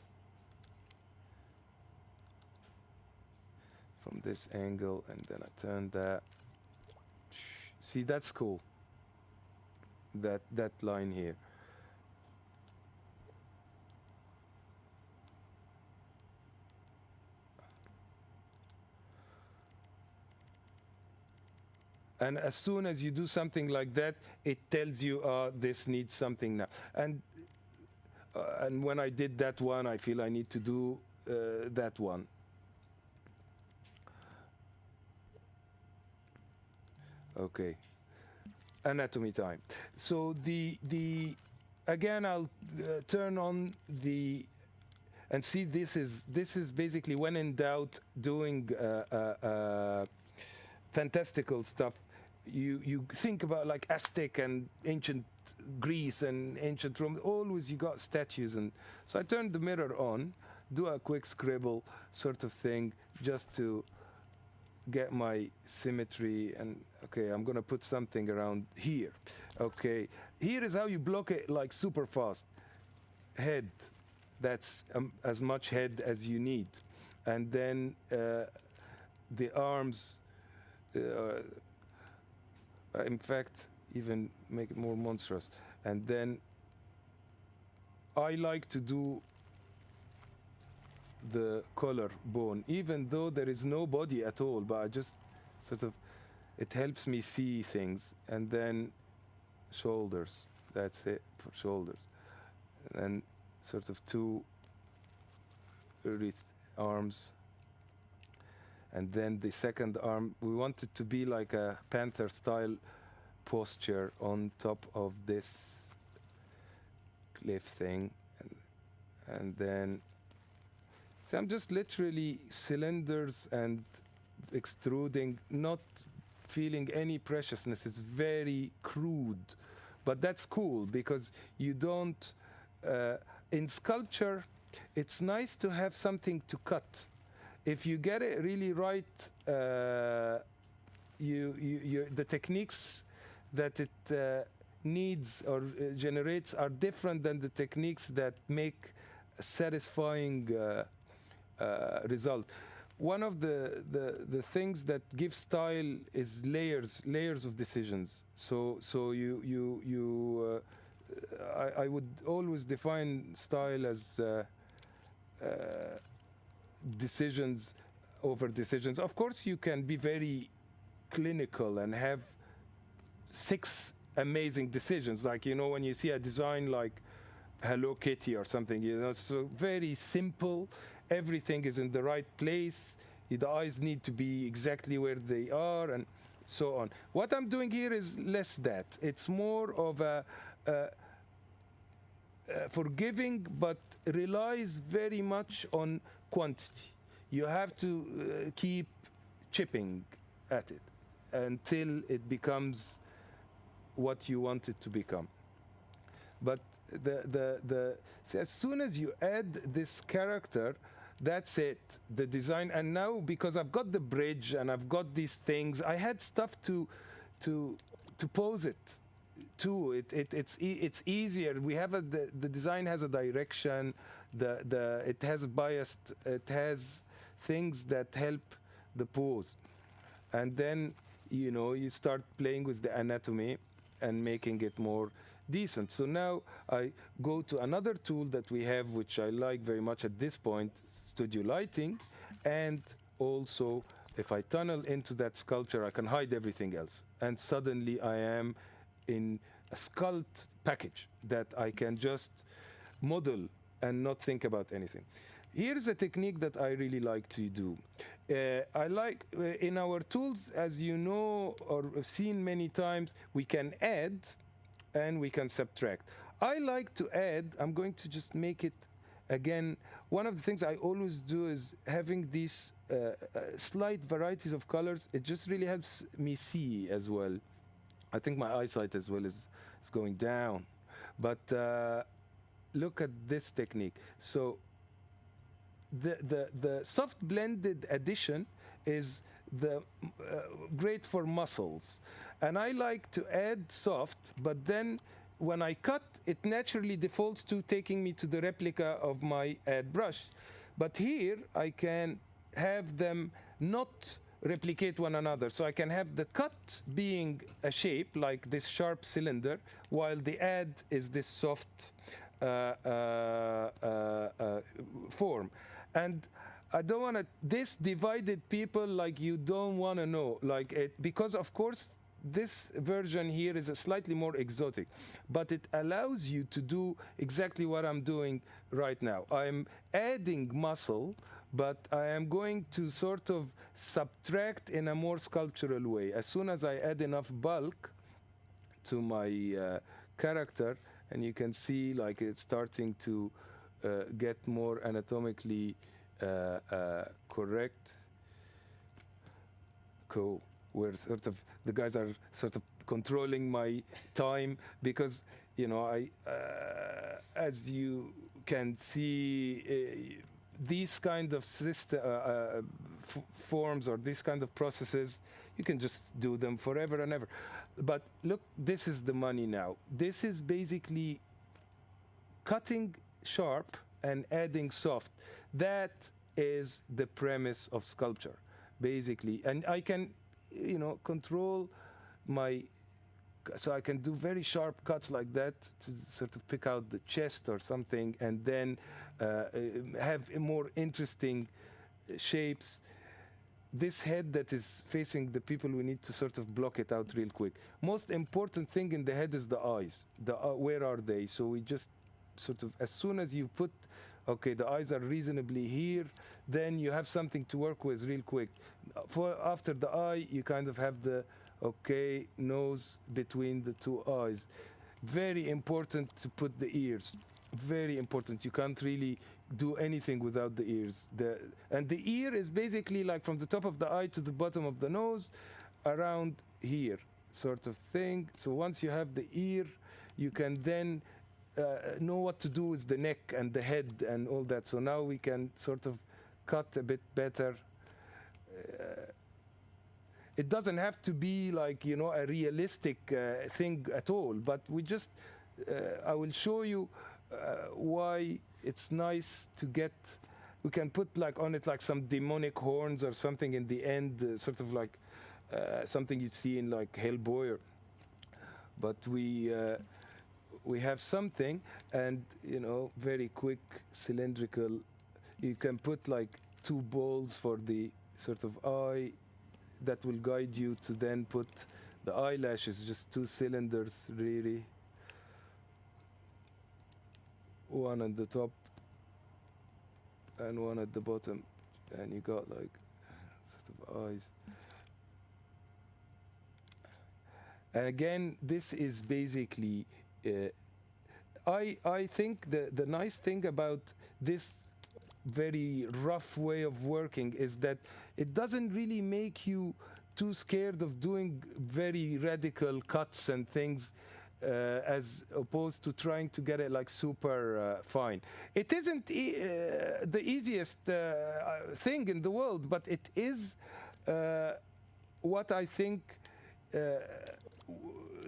From this angle, and then I turn that. See, that's cool. That line here. And as soon as you do something like that, it tells you, this needs something now. And when I did that one, I feel I need to do that one. Okay, anatomy time. So again, I'll turn on and see. This is basically when in doubt, doing fantastical stuff. You think about like Aztec and ancient Greece and ancient Rome. Always you got statues, and so I turned the mirror on, do a quick scribble sort of thing, just to get my symmetry. And okay, I'm gonna put something around here. Okay, here is how you block it, like super fast. Head, that's as much head as you need, and then the arms. In fact, even make it more monstrous. And then I like to do the collarbone, even though there is no body at all, but I just sort of, it helps me see things. And then shoulders, that's it for shoulders. And then sort of two wrist arms. And then the second arm, we want it to be like a panther style posture on top of this cliff thing. And then, see, I'm just literally cylinders and extruding, not feeling any preciousness. It's very crude, but that's cool because you don't, in sculpture, it's nice to have something to cut. If you get it really right, the techniques that it needs or generates are different than the techniques that make a satisfying result. One of the things that gives style is layers of decisions. So I would always define style as decisions over decisions. Of course, you can be very clinical and have 6 amazing decisions. Like, when you see a design like Hello Kitty or something, so very simple. Everything is in the right place. The eyes need to be exactly where they are, and so on. What I'm doing here is less that. It's more of a forgiving, but relies very much on quantity. You have to keep chipping at it until it becomes what you want it to become. But see, as soon as you add this character, that's it, the design. And now, because I've got the bridge and I've got these things, I had stuff to pose it too. It's easier. We have the design has a direction. It has biased. It has things that help the pose, and then you start playing with the anatomy and making it more decent. So now I go to another tool that we have, which I like very much at this point, studio lighting, and also if I tunnel into that sculpture, I can hide everything else, and suddenly I am in a sculpt package that I can just model and not think about anything. Here's a technique that I really like to do. I like in our tools, as you know or have seen many times, we can add and we can subtract. I like to add. I'm going to just make it again. One of the things I always do is having these slight varieties of colors. It just really helps me see as well. I think my eyesight as well is going down. But look at this technique. So the soft blended addition is great for muscles, and I like to add soft, but then when I cut, it naturally defaults to taking me to the replica of my add brush. But here I can have them not replicate one another, so I can have the cut being a shape like this sharp cylinder, while the add is this soft form. And I don't want to, this divided people like you don't want to know, like it, because of course this version here is a slightly more exotic, but it allows you to do exactly what I'm doing right now. I'm adding muscle, but I am going to sort of subtract in a more sculptural way. As soon as I add enough bulk to my character, and you can see like it's starting to get more anatomically correct. Cool. Where sort of the guys are sort of controlling my time, because I as you can see these kind of forms or these kind of processes, you can just do them forever and ever. But look, this is the money now. This is basically cutting sharp and adding soft. That is the premise of sculpture, basically. And I can, control my, so I can do very sharp cuts like that to sort of pick out the chest or something, and then have more interesting shapes. This head that is facing the people, we need to sort of block it out real quick. Most important thing in the head is the eyes. Where are they? So we just sort of, as soon as you put, okay, the eyes are reasonably here, then you have something to work with real quick. After the eye, you kind of have the, okay, nose between the two eyes. Very important to put the ears. Very important. You can't really do anything without the ears. And the ear is basically like from the top of the eye to the bottom of the nose, around here, sort of thing. So once you have the ear, you can then know what to do with the neck and the head and all that. So now we can sort of cut a bit better. It doesn't have to be like, a realistic thing at all, but we just, I will show you why it's nice to get, we can put like on it like some demonic horns or something in the end, sort of like something you'd see in like Hellboy. But we have something, and very quick cylindrical. You can put like two balls for the sort of eye that will guide you to then put the eyelashes, just two cylinders really. One at the top and one at the bottom, and you got like sort of eyes. And again, this is basically I think the nice thing about this very rough way of working is that it doesn't really make you too scared of doing very radical cuts and things, as opposed to trying to get it like super fine. It isn't the easiest thing in the world, but it is what I think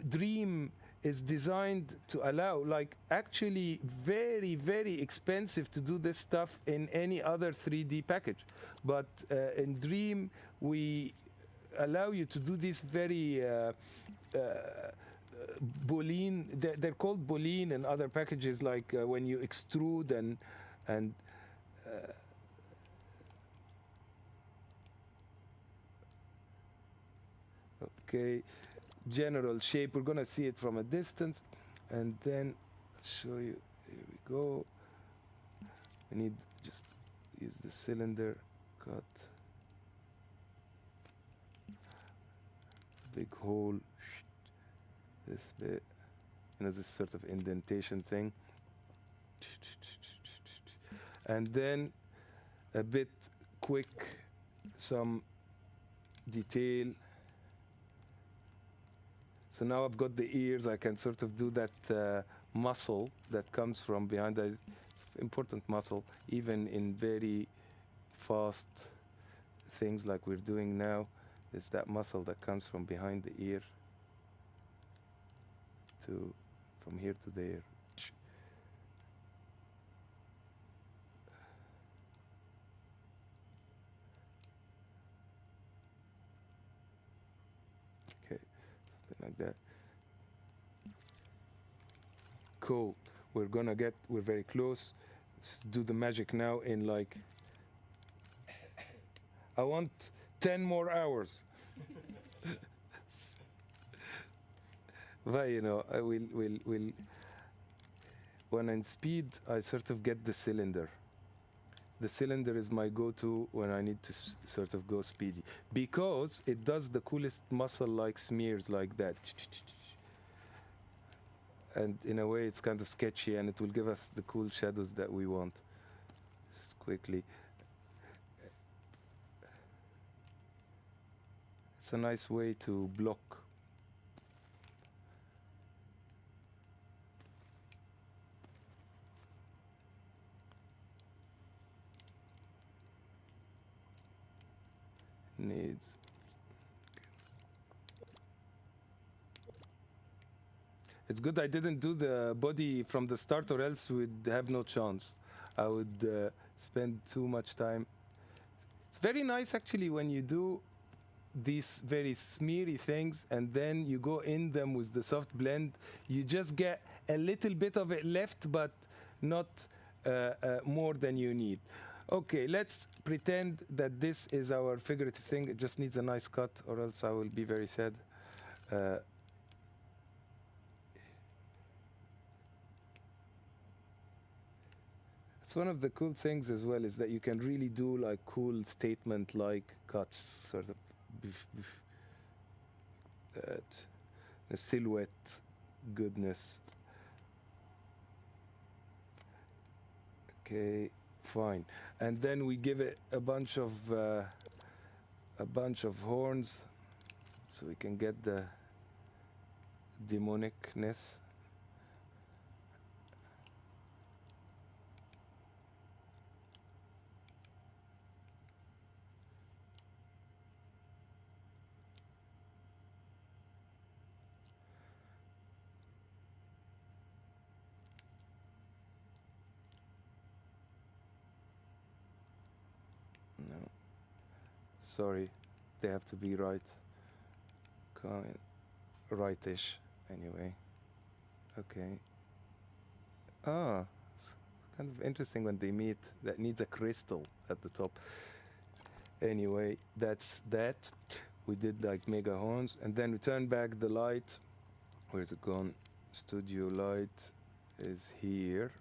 Dream is designed to allow, like, actually very, very expensive to do this stuff in any other 3D package. But in Dream, we allow you to do these very boolean, they're called boolean in other packages, like when you extrude and okay, general shape. We're gonna see it from a distance, and then I'll show you. Here we go. I need just use the cylinder, cut big hole, this bit, this sort of indentation thing, and then a bit quick, some detail. So now I've got the ears. I can sort of do that muscle that comes from behind. It's important muscle, even in very fast things like we're doing now. There's that muscle that comes from behind the ear from here to there. Okay, something like that. Cool. We're very close. Let's do the magic now in like, I want 10 more hours. But I will when in speed, I sort of get the cylinder. The cylinder is my go-to when I need to sort of go speedy, because it does the coolest muscle-like smears like that. And in a way, it's kind of sketchy, and it will give us the cool shadows that we want. Just quickly. It's a nice way to block. Needs. It's good I didn't do the body from the start, or else we'd have no chance. I would spend too much time. It's very nice actually when you do these very smeary things and then you go in them with the soft blend. You just get a little bit of it left, but not more than you need. Okay, let's pretend that this is our figurative thing. It just needs a nice cut, or else I will be very sad. It's one of the cool things as well, is that you can really do like cool statement-like cuts, sort of that, the silhouette goodness. Okay, fine. And then we give it a bunch of horns, so we can get the demonicness. No, sorry, they have to be right. Rightish, anyway. Okay. Ah, it's kind of interesting when they meet. That needs a crystal at the top. Anyway, that's that. We did like mega horns, and then we turn back the light. Where's it gone? Studio light is here,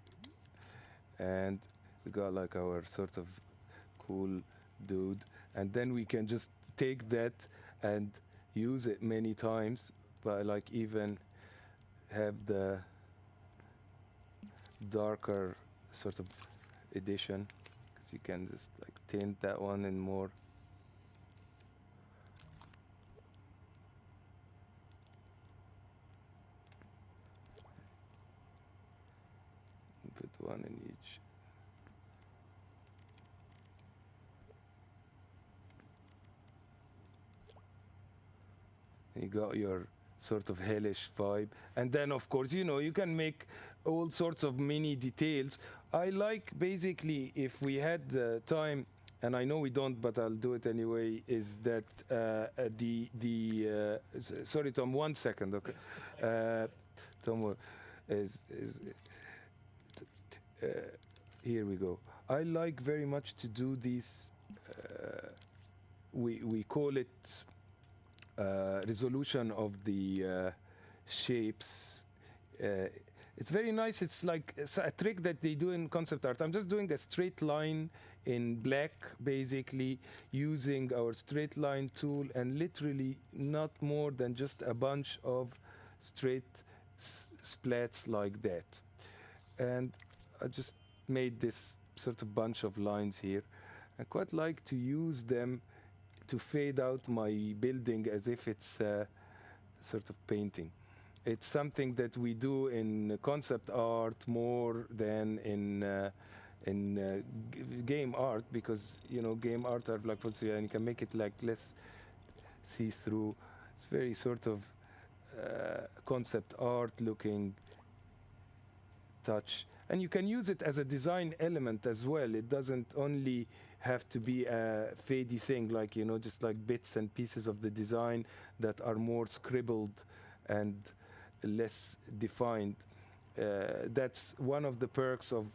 and we got like our sort of cool dude, and then we can just take that and use it many times, but like even have the darker sort of edition, because you can just like tint that one in more. Put one in each. You got your sort of hellish vibe. And then, of course, you can make all sorts of mini details. I like, basically, if we had time, and I know we don't, but I'll do it anyway, is that sorry, Tom, 1 second, okay? Tom is here we go. I like very much to do these, we call it resolution of the shapes. It's very nice. It's like a trick that they do in concept art. I'm just doing a straight line in black, basically, using our straight line tool, and literally not more than just a bunch of straight splats like that. And I just made this sort of bunch of lines here. I quite like to use them to fade out my building as if it's sort of painting. It's something that we do in concept art more than in game art, because game art are like and you can make it like less see-through. It's very sort of concept art looking touch, and you can use it as a design element as well. It doesn't only have to be a fadey thing, like just like bits and pieces of the design that are more scribbled and less defined. That's one of the perks of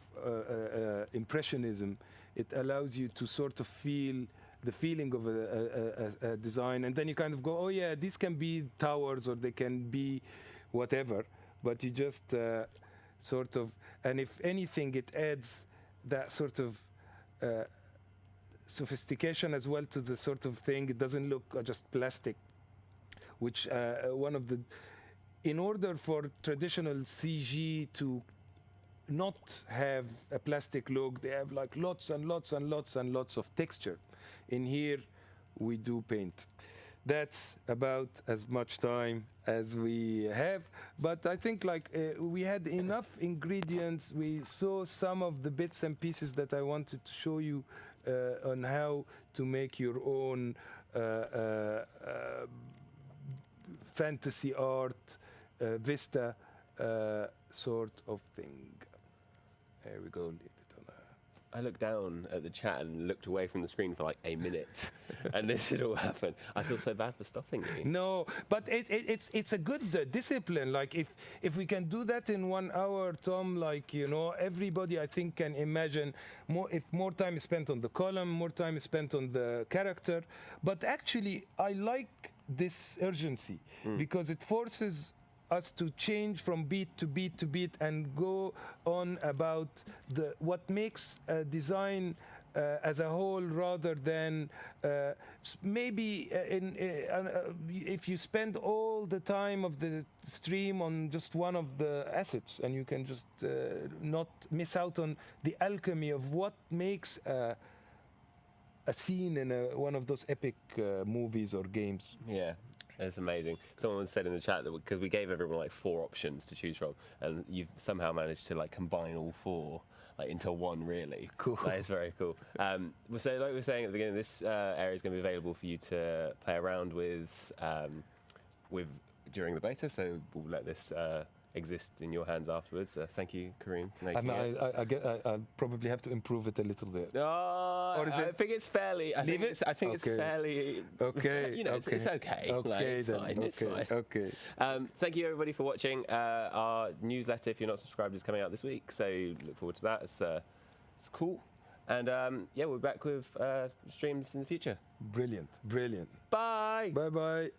Impressionism. It allows you to sort of feel the feeling of a design, and then you kind of go, oh yeah, these can be towers or they can be whatever, but you just sort of, and if anything, it adds that sort of sophistication as well to the sort of thing. It doesn't look just plastic, which in order for traditional CG to not have a plastic look, they have like lots and lots and lots and lots of texture. In here, we do paint. That's about as much time as we have, but I think like we had enough ingredients. We saw some of the bits and pieces that I wanted to show you on how to make your own fantasy art vista sort of thing. There we go. Leave it on I looked down at the chat and looked away from the screen for like a minute, and this had all happened. I feel so bad for stopping you. No, but it's a good discipline. Like if we can do that in 1 hour, Tom, like everybody I think can imagine more. If more time is spent on the column, more time is spent on the character. But actually, I like this urgency because it forces us to change from beat to beat to beat and go on about what makes a design as a whole, rather than maybe if you spend all the time of the stream on just one of the assets, and you can just not miss out on the alchemy of what makes a scene in one of those epic movies or games. Yeah. It's amazing. Someone said in the chat that because we gave everyone like 4 options to choose from, and you've somehow managed to like combine all 4 like into one. Really cool. That is very cool. So like we were saying at the beginning, this area is going to be available for you to play around with during the beta. So we'll let this exist in your hands afterwards. Thank you, Kareem, for making it. I probably have to improve it a little bit. Or is I think it's fairly. I think it's fairly. Okay. It's okay. It's fine. It's fine. Okay. Thank you everybody for watching. Our newsletter, if you're not subscribed, is coming out this week, so look forward to that. It's cool. And we're back with streams in the future. Brilliant. Bye. Bye.